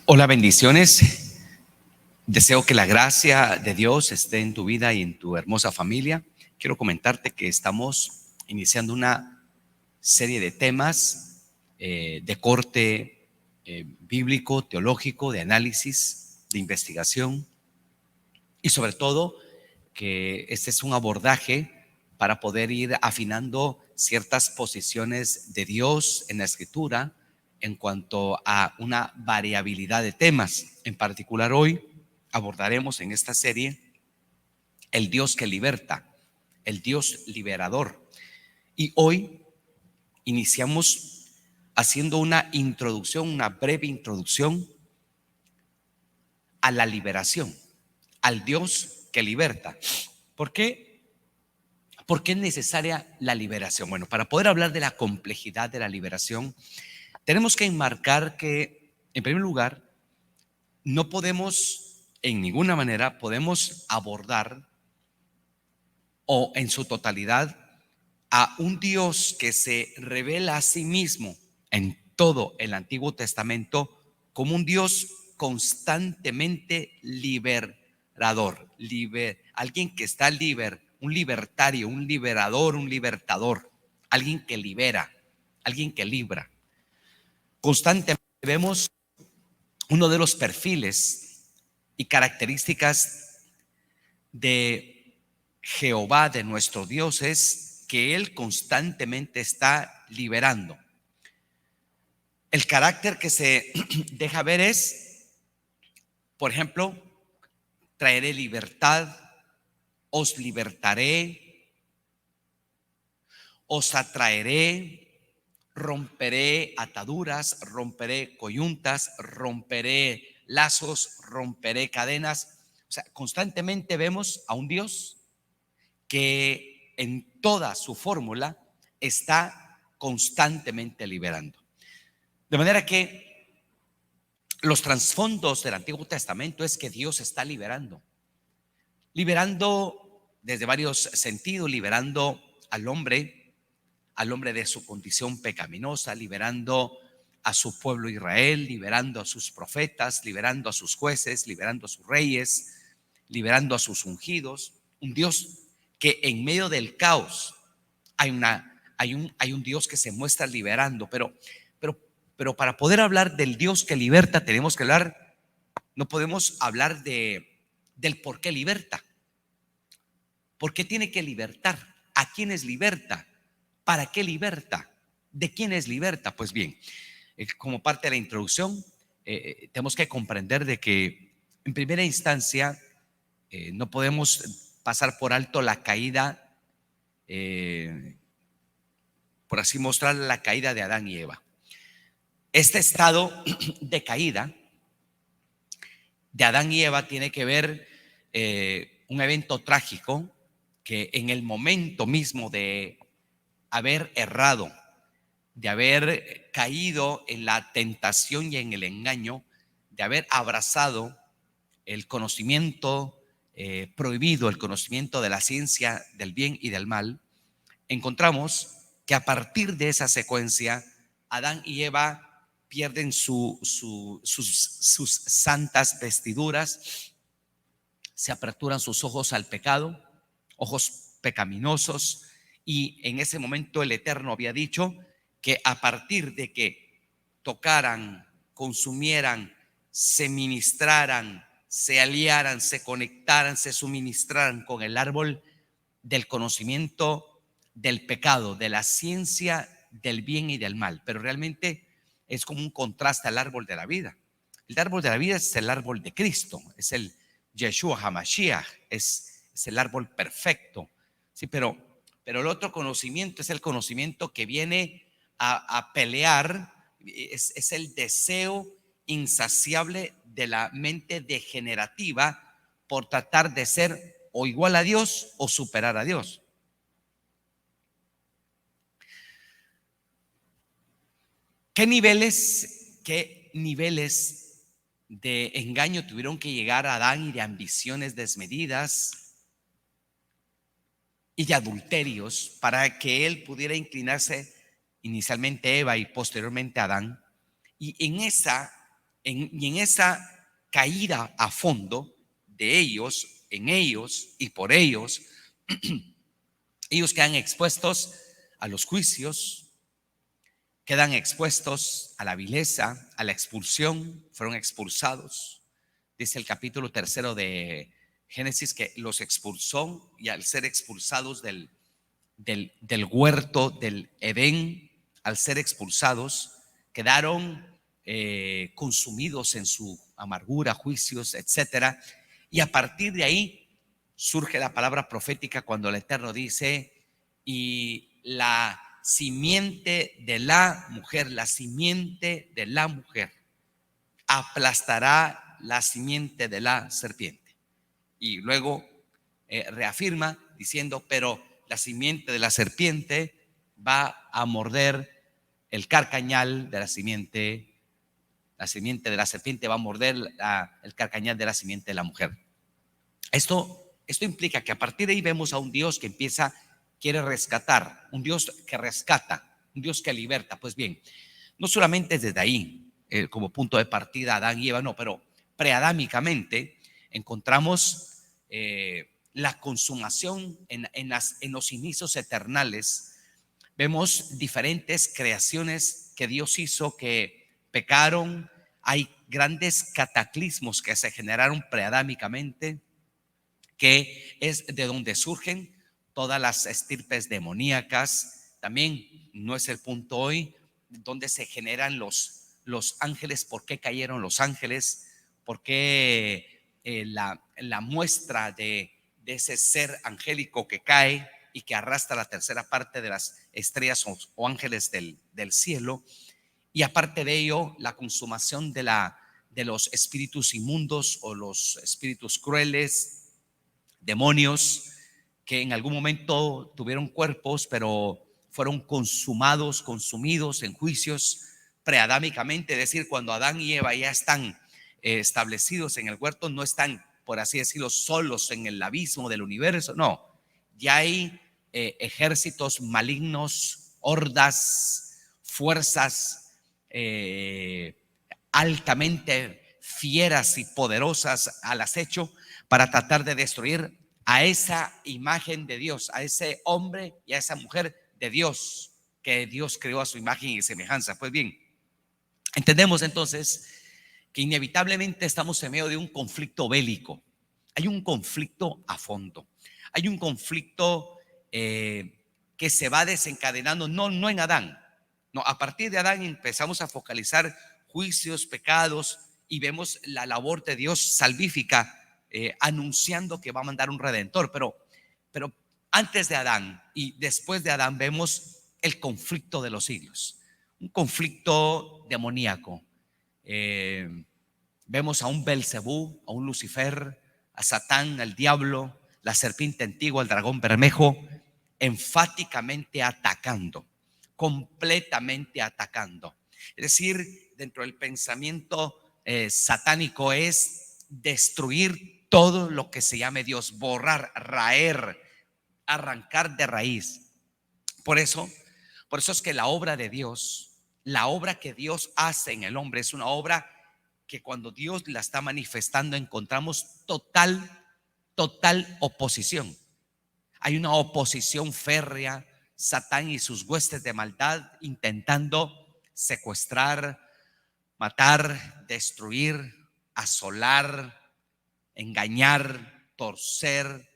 Hola, bendiciones. Deseo que la gracia de Dios esté en tu vida y en tu hermosa familia. Quiero comentarte que estamos iniciando una serie de temas de corte bíblico, teológico, de análisis, de investigación y sobre todo que este es un abordaje para poder ir afinando ciertas posiciones de Dios en la Escritura en cuanto a una variabilidad de temas. En particular hoy abordaremos en esta serie el Dios que liberta, el Dios liberador. Y hoy iniciamos haciendo una introducción, una breve introducción a la liberación, al Dios que liberta. ¿Por qué? ¿Por qué es necesaria la liberación? Bueno, para poder hablar de la complejidad de la liberación, tenemos que enmarcar que, en primer lugar, no podemos, en ninguna manera, podemos abordar o en su totalidad a un Dios que se revela a sí mismo en todo el Antiguo Testamento como un Dios constantemente liberador, alguien que está un libertario, un liberador, un libertador, alguien que libera, alguien que libra. Constantemente vemos uno de los perfiles y características de Jehová, de nuestro Dios, es que Él constantemente está liberando. El carácter que se deja ver es, por ejemplo, traeré libertad, os libertaré, os atraeré, romperé ataduras, romperé coyuntas, romperé lazos, romperé cadenas. O sea, constantemente vemos a un Dios que en toda su fórmula está constantemente liberando. De manera que los trasfondos del Antiguo Testamento es que Dios está liberando desde varios sentidos, liberando al hombre de su condición pecaminosa, liberando a su pueblo Israel, liberando a sus profetas, liberando a sus jueces, liberando a sus reyes, liberando a sus ungidos. Un Dios que en medio del caos hay un Dios que se muestra liberando, pero para poder hablar del Dios que liberta tenemos que hablar, no podemos hablar del por qué liberta. ¿Por qué tiene que libertar? ¿A quiénes liberta? ¿Para qué liberta? ¿De quiénes liberta? Pues bien, como parte de la introducción, tenemos que comprender de que en primera instancia no podemos pasar por alto la caída, por así mostrar la caída de Adán y Eva. Este estado de caída de Adán y Eva tiene que ver un evento trágico que en el momento mismo de haber errado, de haber caído en la tentación y en el engaño, de haber abrazado el conocimiento prohibido, el conocimiento de la ciencia del bien y del mal, encontramos que a partir de esa secuencia, Adán y Eva pierden sus santas vestiduras, se aperturan sus ojos al pecado, ojos pecaminosos, y en ese momento el Eterno había dicho que a partir de que tocaran, consumieran, se ministraran, se aliaran, se conectaran, se suministraran con el árbol del conocimiento del pecado, de la ciencia del bien y del mal, pero realmente es como un contraste al árbol de la vida. El árbol de la vida es el árbol de Cristo, es el Yeshua HaMashiach, es el árbol perfecto, sí, pero el otro conocimiento es el conocimiento que viene a pelear, es el deseo insaciable de la mente degenerativa por tratar de ser o igual a Dios o superar a Dios. ¿Qué niveles de engaño tuvieron que llegar a Adán y de ambiciones desmedidas y de adulterios para que él pudiera inclinarse inicialmente a Eva y posteriormente a Adán? Y en esa y en esa caída a fondo de ellos, en ellos y por ellos, ellos quedan expuestos a los juicios, quedan expuestos a la vileza, a la expulsión, fueron expulsados. Dice el capítulo 3 de Génesis que los expulsó, y al ser expulsados del huerto del Edén, al ser expulsados, quedaron consumidos en su amargura, juicios, etcétera. Y a partir de ahí surge la palabra profética cuando el Eterno dice: y la simiente de la mujer, la simiente de la mujer aplastará la simiente de la serpiente. Y luego reafirma diciendo: pero la simiente de la serpiente va a morder el carcañal de la simiente de la serpiente va a morder el carcañal de la simiente de la mujer. Esto implica que a partir de ahí vemos a un Dios que quiere rescatar, un Dios que rescata, un Dios que liberta. Pues bien, no solamente desde ahí, como punto de partida, Adán y Eva, no, pero preadámicamente encontramos la consumación en los inicios eternales. Vemos diferentes creaciones que Dios hizo que pecaron. Hay grandes cataclismos que se generaron preadámicamente, que es de donde surgen todas las estirpes demoníacas. También no es el punto hoy donde se generan los ángeles. ¿Por qué cayeron los ángeles? ¿Por qué la muestra de ese ser angélico que cae y que arrastra la tercera parte de las estrellas o ángeles del cielo? Y aparte de ello, la consumación de los espíritus inmundos o los espíritus crueles, demonios, que en algún momento tuvieron cuerpos, pero fueron consumidos en juicios preadámicamente. Es decir, cuando Adán y Eva ya están establecidos en el huerto, no están, por así decirlo, solos en el abismo del universo. No, ya hay ejércitos malignos, hordas, fuerzas altamente fieras y poderosas al acecho para tratar de destruir a esa imagen de Dios, a ese hombre y a esa mujer de Dios, que Dios creó a su imagen y semejanza. Pues bien, entendemos entonces que inevitablemente estamos en medio de un conflicto bélico. Hay un conflicto a fondo. Hay un conflicto que se va desencadenando, no en Adán. No, a partir de Adán empezamos a focalizar juicios, pecados, y vemos la labor de Dios salvífica, anunciando que va a mandar un redentor. Pero antes de Adán y después de Adán vemos el conflicto de los siglos, un conflicto demoníaco. Vemos a un Belcebú, a un Lucifer, a Satán, al diablo, la serpiente antigua, el dragón bermejo, enfáticamente atacando, completamente atacando. Es decir, dentro del pensamiento satánico es destruir todo lo que se llame Dios, borrar, raer, arrancar de raíz. Por eso es que la obra de Dios, la obra que Dios hace en el hombre, es una obra que cuando Dios la está manifestando encontramos total oposición. Hay una oposición férrea, Satán y sus huestes de maldad intentando secuestrar, matar, destruir, asolar, engañar, torcer,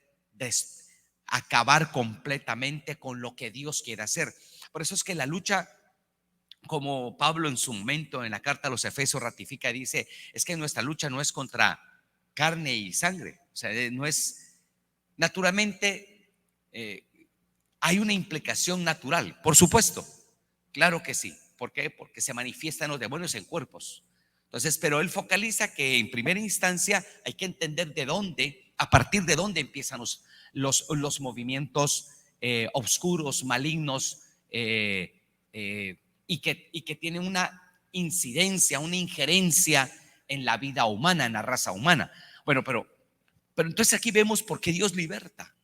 acabar completamente con lo que Dios quiere hacer. Por eso es que la lucha, como Pablo en su momento en la carta a los Efesios ratifica, dice, es que nuestra lucha no es contra carne y sangre. O sea, no es, naturalmente, hay una implicación natural, por supuesto, claro que sí. ¿Por qué? Porque se manifiestan los demonios en cuerpos. Entonces, pero él focaliza que en primera instancia hay que entender de dónde, a partir de dónde empiezan los movimientos oscuros, malignos, y que tienen una incidencia, una injerencia en la vida humana, en la raza humana. Bueno, pero entonces aquí vemos por qué Dios liberta,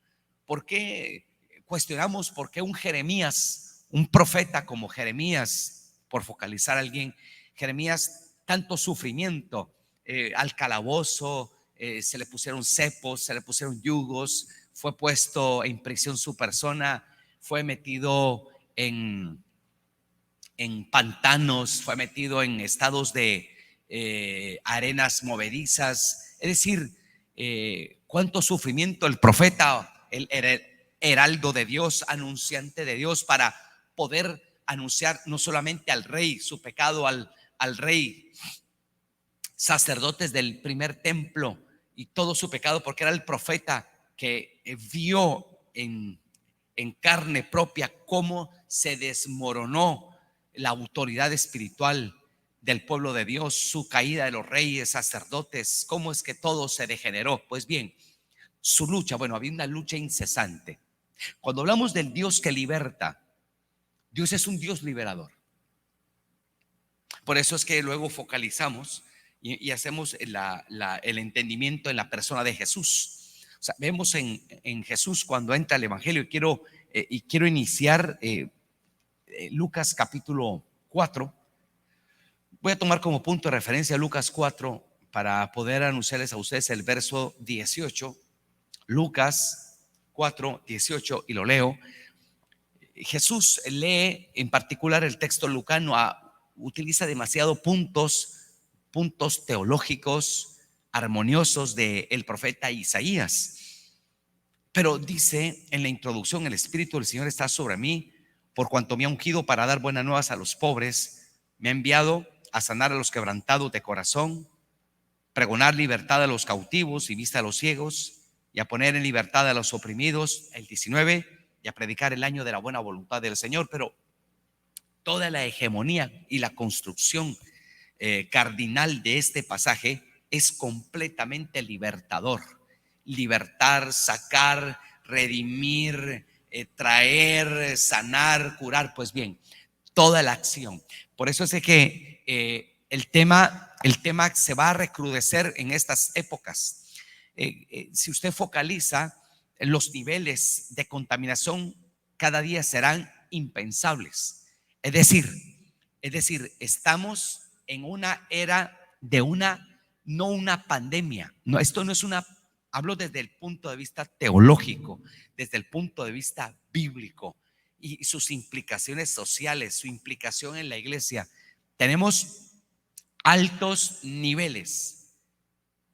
por qué cuestionamos, por qué un Jeremías, un profeta como Jeremías, por focalizar a alguien, Jeremías tanto sufrimiento, al calabozo, se le pusieron cepos, se le pusieron yugos, fue puesto en prisión su persona, fue metido en pantanos, fue metido en estados de arenas movedizas. Es decir, cuánto sufrimiento el profeta, el heraldo de Dios, anunciante de Dios, para poder anunciar no solamente al rey su pecado, al rey, sacerdotes del primer templo y todo su pecado, porque era el profeta que vio en carne propia cómo se desmoronó la autoridad espiritual del pueblo de Dios, su caída de los reyes, sacerdotes, cómo es que todo se degeneró. Pues bien, su lucha, bueno, había una lucha incesante. Cuando hablamos del Dios que liberta, Dios es un Dios liberador. Por eso es que luego focalizamos y hacemos el entendimiento en la persona de Jesús. O sea, vemos en Jesús cuando entra el Evangelio, y quiero iniciar Lucas capítulo 4. Voy a tomar como punto de referencia Lucas 4 para poder anunciarles a ustedes el verso 18. Lucas 4, 18, y lo leo. Jesús lee en particular el texto lucano, utiliza demasiado puntos teológicos armoniosos del profeta Isaías. Pero dice en la introducción: el Espíritu del Señor está sobre mí, por cuanto me ha ungido para dar buenas nuevas a los pobres, me ha enviado a sanar a los quebrantados de corazón, pregonar libertad a los cautivos y vista a los ciegos, y a poner en libertad a los oprimidos, el 19, y a predicar el año de la buena voluntad del Señor. Pero toda la hegemonía y la construcción cardinal de este pasaje es completamente libertador. Libertar, sacar, redimir, traer, sanar, curar. Pues bien, toda la acción. Por eso es que el tema se va a recrudecer en estas épocas. Si usted focaliza, los niveles de contaminación cada día serán impensables. Es decir, estamos en una era de no una pandemia. No, esto no es hablo desde el punto de vista teológico, desde el punto de vista bíblico y sus implicaciones sociales, su implicación en la iglesia. Tenemos altos niveles.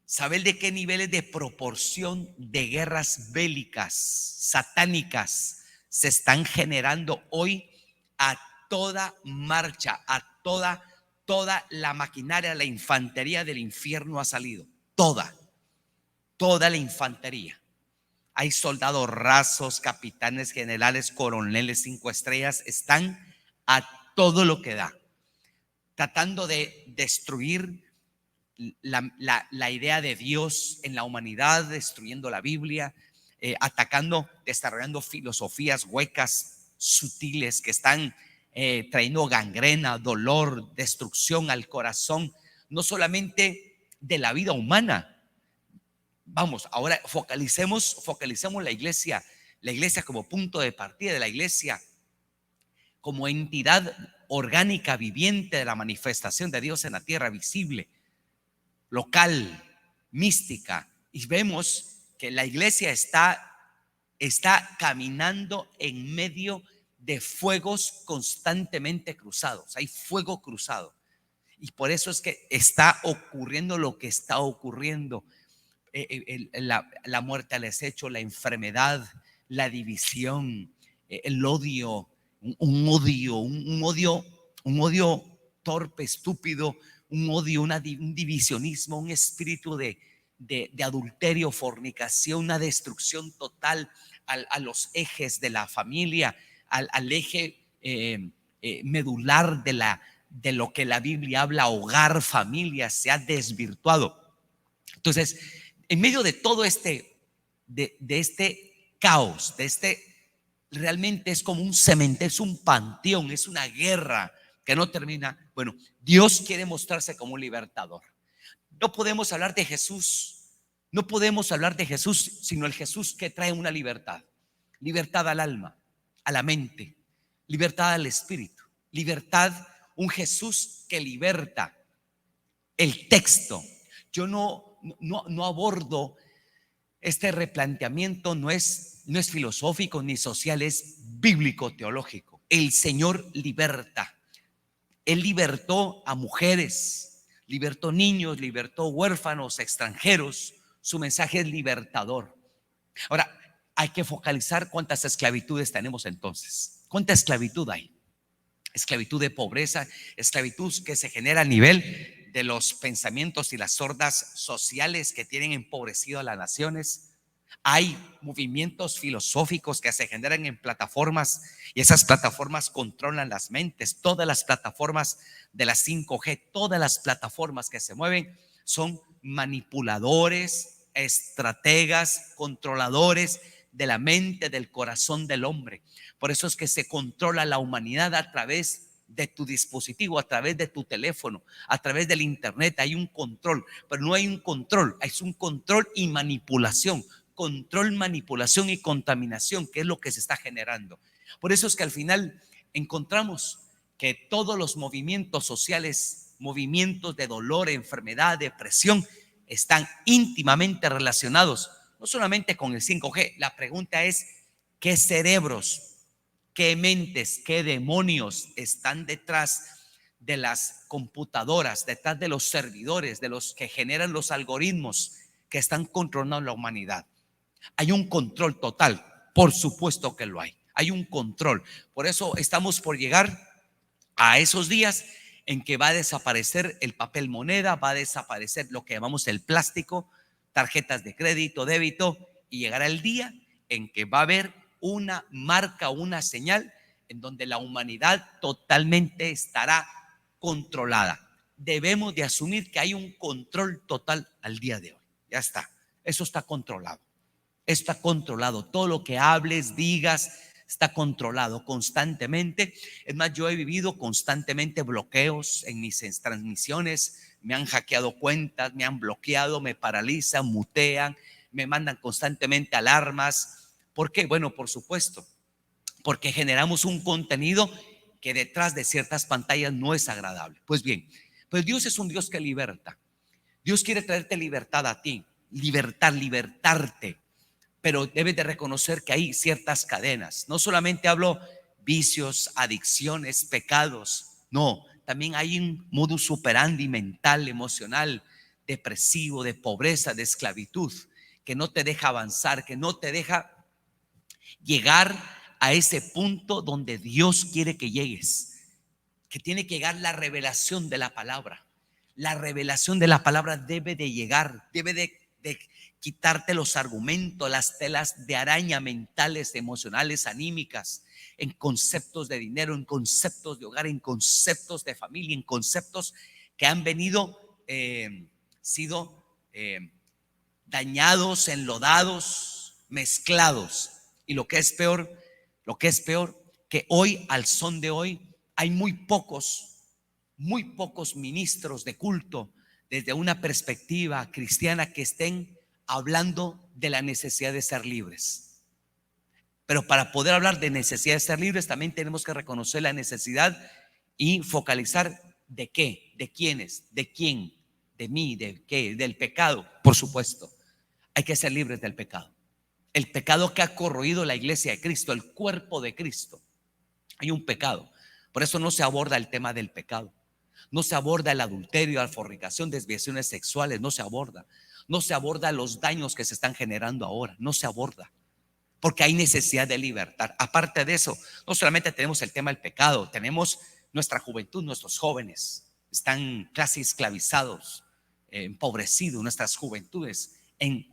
¿Saber de qué niveles de proporción de guerras bélicas, satánicas, se están generando hoy a toda marcha, a toda la maquinaria, la infantería del infierno ha salido? Toda la infantería. Hay soldados rasos, capitanes, generales, coroneles, 5 estrellas, están a todo lo que da, tratando de destruir la idea de Dios en la humanidad, destruyendo la Biblia, atacando, desarrollando filosofías huecas, sutiles, que están trayendo gangrena, dolor, destrucción al corazón, no solamente de la vida humana. Vamos, ahora focalicemos la iglesia como punto de partida, de la iglesia como entidad orgánica, viviente de la manifestación de Dios en la tierra, visible, local, mística. Y vemos que la iglesia está caminando en medio de fuegos constantemente cruzados. Hay fuego cruzado. Y por eso es que está ocurriendo lo que está ocurriendo. La muerte al acecho, la enfermedad, la división, el odio, un odio torpe, estúpido, un odio, un divisionismo, un espíritu de adulterio, fornicación, una destrucción total a los ejes de la familia, al eje medular de lo que la Biblia habla, hogar, familia, se ha desvirtuado. Entonces, en medio de todo este caos, realmente es como un cementerio, es un panteón, es una guerra que no termina. Bueno, Dios quiere mostrarse como un libertador. No podemos hablar de Jesús sino el Jesús que trae una libertad al alma, a la mente, libertad al espíritu, libertad, un Jesús que liberta. el texto. Yo no abordo este replanteamiento, no es filosófico ni social, es bíblico teológico. El Señor liberta. Él libertó a mujeres, libertó niños, libertó huérfanos, extranjeros. Su mensaje es libertador. Ahora, hay que focalizar cuántas esclavitudes tenemos entonces. ¿Cuánta esclavitud hay? Esclavitud de pobreza, esclavitud que se genera a nivel de los pensamientos y las hordas sociales que tienen empobrecido a las naciones. Hay movimientos filosóficos que se generan en plataformas y esas plataformas controlan las mentes. Todas las plataformas de la 5G, todas las plataformas que se mueven son manipuladores, estrategas, controladores de la mente, del corazón del hombre. Por eso es que se controla la humanidad a través de tu dispositivo, a través de tu teléfono, a través del internet. Hay un control, pero no hay un control, es un control y manipulación. Control, manipulación y contaminación, que es lo que se está generando. Por eso es que al final encontramos que todos los movimientos sociales, movimientos de dolor, enfermedad, depresión, están íntimamente relacionados, no solamente con el 5G. La pregunta es, ¿qué cerebros, qué mentes, qué demonios están detrás de las computadoras, detrás de los servidores, de los que generan los algoritmos que están controlando la humanidad? Hay un control total, por supuesto que lo hay. Hay un control. Por eso estamos por llegar a esos días en que va a desaparecer el papel moneda, va a desaparecer lo que llamamos el plástico, tarjetas de crédito, débito, y llegará el día en que va a haber una marca, una señal en donde la humanidad totalmente estará controlada. Debemos de asumir que hay un control total al día de hoy. Ya está, eso está controlado. Está controlado. Todo lo que hables, digas, está controlado constantemente. Es más, yo he vivido constantemente bloqueos en mis transmisiones. Me han hackeado cuentas, me han bloqueado, me paralizan, mutean, me mandan constantemente alarmas. ¿Por qué? Bueno, por supuesto, porque generamos un contenido que detrás de ciertas pantallas no es agradable. Pues bien, pues Dios es un Dios que liberta. Dios quiere traerte libertad a ti, libertarte. Pero debes de reconocer que hay ciertas cadenas. No solamente hablo vicios, adicciones, pecados. No, también hay un modus operandi mental, emocional, depresivo, de pobreza, de esclavitud, que no te deja avanzar, que no te deja llegar a ese punto donde Dios quiere que llegues. Que tiene que llegar la revelación de la palabra. La revelación de la palabra debe de llegar, debe de quitarte los argumentos, las telas de araña mentales, emocionales, anímicas, en conceptos de dinero, en conceptos de hogar, en conceptos de familia, en conceptos que han sido dañados, enlodados, mezclados. Y lo que es peor, que hoy, al son de hoy, hay muy pocos ministros de culto desde una perspectiva cristiana que estén hablando de la necesidad de ser libres. Pero para poder hablar de necesidad de ser libres, también tenemos que reconocer la necesidad y focalizar de qué, de quiénes, de quién, de mí, de qué, del pecado. Por supuesto, hay que ser libres del pecado. El pecado que ha corroído la iglesia de Cristo, el cuerpo de Cristo. Hay un pecado. Por eso no se aborda el tema del pecado. No se aborda el adulterio, la fornicación, desviaciones sexuales. No se aborda. No se aborda los daños que se están generando ahora. No se aborda. Porque hay necesidad de libertad. Aparte de eso, no solamente tenemos el tema del pecado, tenemos nuestra juventud, nuestros jóvenes están casi esclavizados, empobrecidos, nuestras juventudes,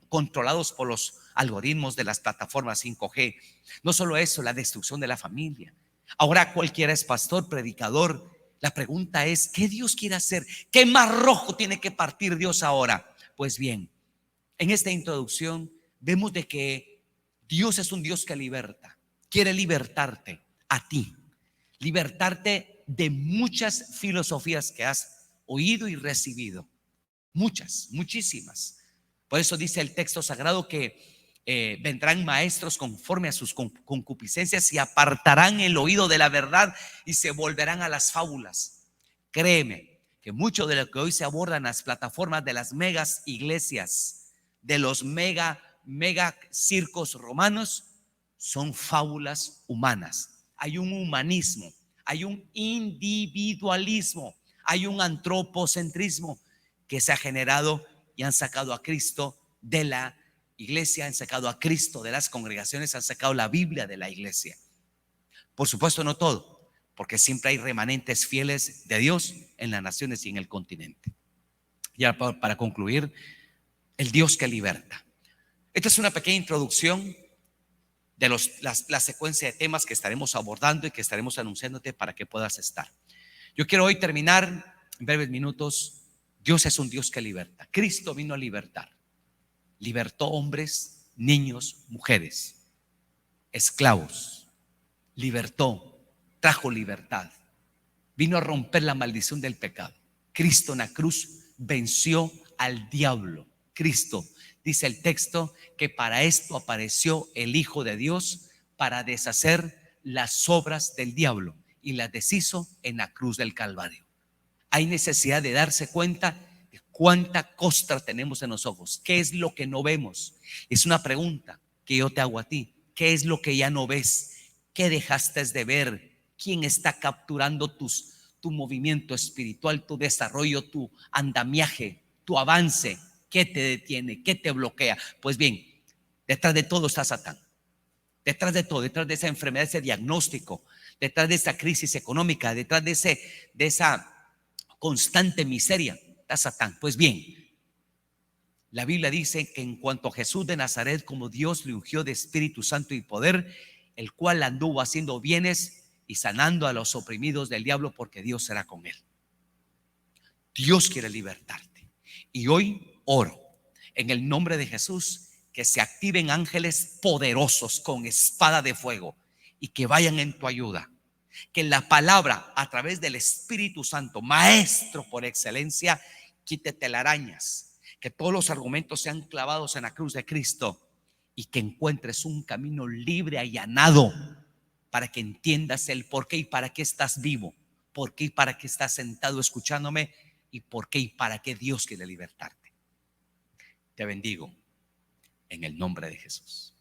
controlados por los algoritmos de las plataformas 5G. No solo eso, la destrucción de la familia. Ahora cualquiera es pastor, predicador. La pregunta es, ¿qué Dios quiere hacer? ¿Qué mar rojo tiene que partir Dios ahora? Pues bien, en esta introducción vemos de que Dios es un Dios que liberta. Quiere libertarte a ti, libertarte de muchas filosofías que has oído y recibido. Muchas, muchísimas. Por eso dice el texto sagrado que vendrán maestros conforme a sus concupiscencias y apartarán el oído de la verdad y se volverán a las fábulas. Créeme que mucho de lo que hoy se aborda en las plataformas de las megas iglesias, de los mega circos romanos, son fábulas humanas. Hay un humanismo, hay un individualismo, hay un antropocentrismo que se ha generado y han sacado a Cristo de la iglesia, han sacado a Cristo de las congregaciones, han sacado la Biblia de la iglesia. Por supuesto, no todo, porque siempre hay remanentes fieles de Dios en las naciones y en el continente. Ya para concluir, el Dios que liberta. Esta es una pequeña introducción de la secuencia de temas que estaremos abordando y que estaremos anunciándote para que puedas estar. Yo quiero hoy terminar en breves minutos. Dios es un Dios que liberta. Cristo vino a libertar. Libertó hombres, niños, mujeres, esclavos. Libertó, trajo libertad. Vino a romper la maldición del pecado. Cristo en la cruz venció al diablo. Cristo, dice el texto, que para esto apareció el Hijo de Dios, para deshacer las obras del diablo, y las deshizo en la cruz del Calvario. Hay necesidad de darse cuenta de cuánta costra tenemos en los ojos. ¿Qué es lo que no vemos? Es una pregunta que yo te hago a ti. ¿Qué es lo que ya no ves? ¿Qué dejaste de ver? ¿Quién está capturando tu movimiento espiritual, tu desarrollo, tu andamiaje, tu avance? ¿Qué te detiene? ¿Qué te bloquea? Pues bien, detrás de todo está Satán. Detrás de todo, detrás de esa enfermedad, ese diagnóstico, detrás de esa crisis económica, detrás de esa constante miseria, está Satán. Pues bien, la Biblia dice que en cuanto a Jesús de Nazaret, como Dios le ungió de Espíritu Santo y poder, el cual anduvo haciendo bienes y sanando a los oprimidos del diablo, porque Dios será con él. Dios quiere libertarte. Y hoy oro en el nombre de Jesús que se activen ángeles poderosos con espada de fuego y que vayan en tu ayuda. Que la palabra a través del Espíritu Santo, maestro por excelencia, quite telarañas. Que todos los argumentos sean clavados en la cruz de Cristo y que encuentres un camino libre, allanado, para que entiendas el por qué y para qué estás vivo, por qué y para qué estás sentado escuchándome, y por qué y para qué Dios quiere libertarte. Te bendigo en el nombre de Jesús.